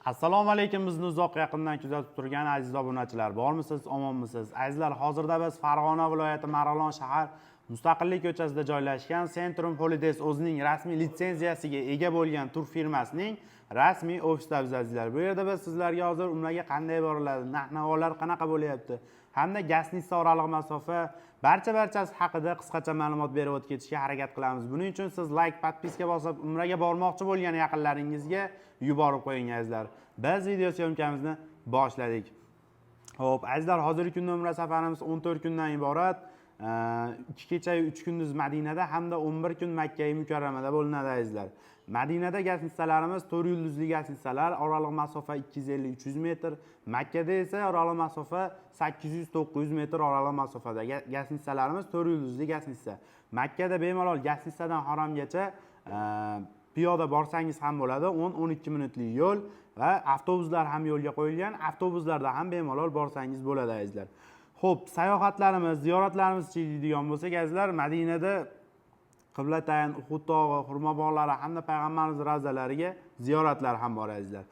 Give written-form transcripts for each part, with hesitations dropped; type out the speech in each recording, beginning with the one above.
Assalomu alaykum, bizni uzoq yaqindan kuzatib turgan aziz obunachilar, bormisiz, omonmisiz? Azizlar, hozirda biz Farg'ona viloyati Marg'ilon shahar Mustaqillik ko'chasida joylashgan Centrum Holidays o'zining rasmiy litsenziyasiga ega bo'lgan tur firmasining rasmiy ofisida azizlar. Bu yerda biz sizlarga hozir umraga qanday boriladi, narx-navolar qanaqa bo'lyapti, hamda Gastnitsa oraliq masofa barchasi haqida qisqacha ma'lumot berib o'tib ketishga harakat qilamiz. Buning uchun siz like, podpiska bosib, umraga bormoqchi bo'lgan yaqinlaringizga yuborib qo'ying azizlar. Biz video syomkamizni boshladik. Xo'p, azizlar, hozirgi kunda umra safarimiz 14 kundan iborat. 2 kecha 3 kunduz Madinada hamda 11 kun Makka mukarramada bo'linadi azizlar. Madinada gastnitsalarimiz 4 yulduzli gastnitsalar, oraliq masofa 250-300 metr. Makkada esa oraliq masofa 800-900 metr oraliq masofada gastnitsalarimiz 4 yulduzli gastnitsa. Makkada bemalol gastnitsadan Haromgacha piyoda borsangiz ham bo'ladi, 10-12 minutlik yo'l va avtobuslar ham yo'lga qo'yilgan. Avtobuslarda ham bemalol borsangiz bo'ladi azizlar. Xo'p, sayohatlarimiz, ziyoratlarimiz deydigan bo'lsak azizlar, Madinada Qiblatayn, Uhud tog'i, xurmo bog'lari hamda payg'ambarimiz ravzalariga ziyoratlar ham bor azizlar.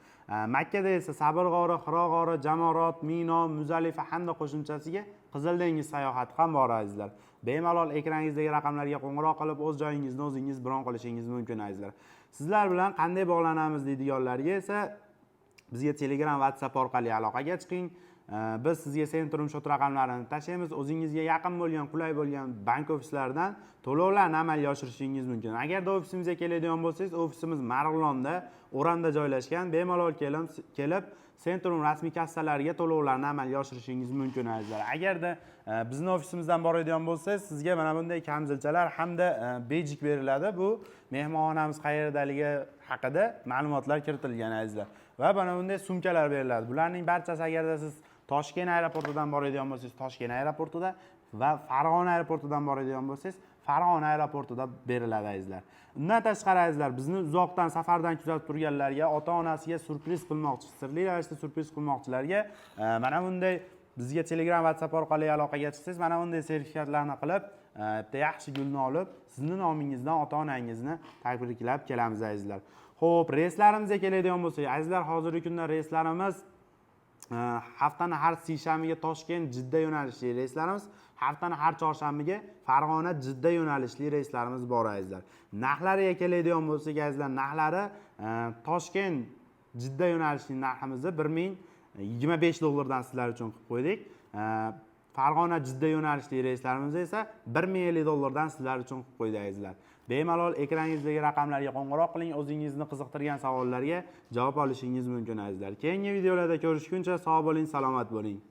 Makkada esa Sabr g'ori, Hiro g'ori, Jamorot, Mino, Muzalifa hamda qo'shimchasiga Qizil dengiz sayohati ham bor azizlar. Bemalol ekrangingizdagi raqamlarga qo'ng'iroq qilib o'z joyingizni o'zingiz bron qilishingiz mumkin azizlar. Sizlar bilan qanday bog'lanamiz deydiganlarga esa bizga Telegram, WhatsApp orqali aloqaga chiqing. Biz sizga Centrum shot raqamlarini tashlaymiz. O'zingizga yaqin bo'lgan, qulay bo'lgan bank ofislaridan to'lovlarni amalga oshirishingiz mumkin. Agarda ofisimizga keladigan bo'lsangiz, ofisimiz Marg'ilonda, O'randa joylashgan. Bemalol kelib Centrum rasmiy kassalariga to'lovlarni amalga oshirishingiz mumkin azizlar. Agarda bizning ofisimizdan boradigan bo'lsangiz, sizga mana bunday kamzilchalar hamda bejik beriladi. Bu mehmonxonamiz qayerdaligi haqida ma'lumotlar kiritilgan azizlar. Va mana bunday sumkalar beriladi. Bularning barchasi agarda siz Toshkent aeroportidan boradigan bo'lsangiz, Toshkent aeroportida va Farg'ona aeroportidan boradigan bo'lsangiz, Farg'ona aeroportida beriladi azizlar. Undan tashqari azizlar, bizni uzoqdan safardan kuzatib turganlarga, ota-onasiga surpriz qilmoqchi, sirli ravishda surpriz qilmoqchilarga mana bunday bizga Telegram, WhatsApp orqali aloqaga chiqsangiz, mana bunday sertifikatlarni qilib, bitta yaxshi gulni olib, sizning nomingizdan ota-onangizni tabriklab kelamiz azizlar. Xo'p, reyslarimizga keladigan bo'lsak, azizlar, hozirgi kunda reyslarimiz haftani har seshanbaga Toshkent, Jidda yo'nalishli reyslarimiz, haftani har chorshanbaga Farg'ona, Jidda yo'nalishli reyslarimiz bor azizlar. Narxlariga keladigan bo'lsak azizlar, narxlari Toshkent, Jidda yo'nalishli narximizni $1025 dan sizlar uchun qilib qo'ydik. Farg'ona, Jidda yo'nalishli reyslarimiz esa $1050 dan sizlar uchun qilib qo'ydik azizlar. Bemalol ekrangingizdagi raqamlarga qo'ng'iroq qiling, o'zingizni qiziqtirgan savollarga javob olishingiz mumkin azizlar. Keyingi videolarda ko'rishguncha sog' bo'ling, salomat bo'ling.